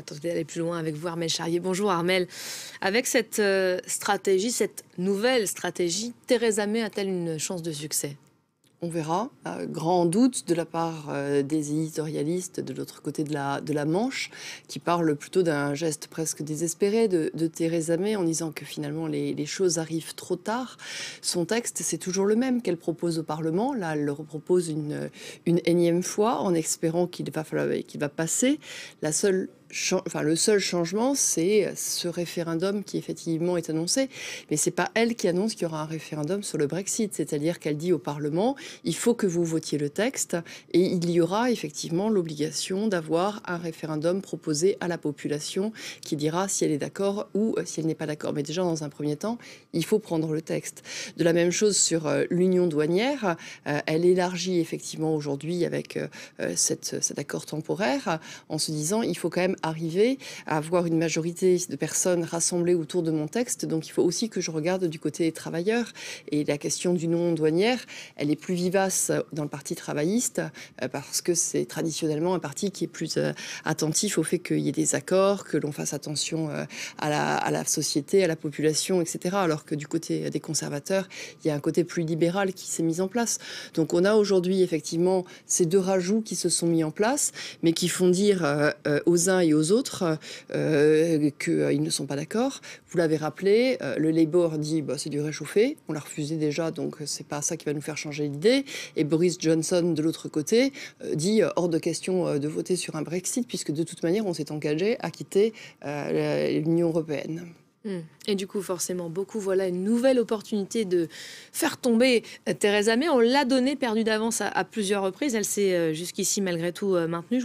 va tenter d'aller plus loin avec vous, Armelle Charrier. Bonjour Armelle. Avec cette stratégie, cette nouvelle stratégie, Theresa May a-t-elle une chance de succès ? On verra. Grand doute de la part des éditorialistes de l'autre côté de la Manche, qui parlent plutôt d'un geste presque désespéré de Theresa May en disant que finalement les choses arrivent trop tard. Son texte, c'est toujours le même qu'elle propose au Parlement. Là, elle le repropose une énième fois en espérant qu'il va passer. Le seul changement, c'est ce référendum qui effectivement est annoncé. Mais c'est pas elle qui annonce qu'il y aura un référendum sur le Brexit. C'est-à-dire qu'elle dit au Parlement, il faut que vous votiez le texte et il y aura effectivement l'obligation d'avoir un référendum proposé à la population qui dira si elle est d'accord ou si elle n'est pas d'accord. Mais déjà, dans un premier temps, il faut prendre le texte. De la même chose sur l'union douanière. Elle élargit effectivement aujourd'hui avec cet accord temporaire en se disant, il faut quand même arriver à avoir une majorité de personnes rassemblées autour de mon texte. Donc il faut aussi que je regarde du côté des travailleurs. Et la question du non douanière, elle est plus vivace dans le parti travailliste parce que c'est traditionnellement un parti qui est plus attentif au fait qu'il y ait des accords, que l'on fasse attention à la société, à la population, etc. Alors que du côté des conservateurs, il y a un côté plus libéral qui s'est mis en place. Donc on a aujourd'hui effectivement ces deux rajouts qui se sont mis en place, mais qui font dire aux uns et aux autres qu'ils ne sont pas d'accord. Vous l'avez rappelé, le Labour dit c'est du réchauffé, on l'a refusé déjà, donc c'est pas ça qui va nous faire changer l'idée. Et Boris Johnson, de l'autre côté, dit hors de question de voter sur un Brexit, puisque de toute manière, on s'est engagé à quitter l'Union européenne. Et du coup, forcément, beaucoup voilà une nouvelle opportunité de faire tomber Theresa May. On l'a donnée perdue d'avance à plusieurs reprises. Elle s'est jusqu'ici, malgré tout, maintenue.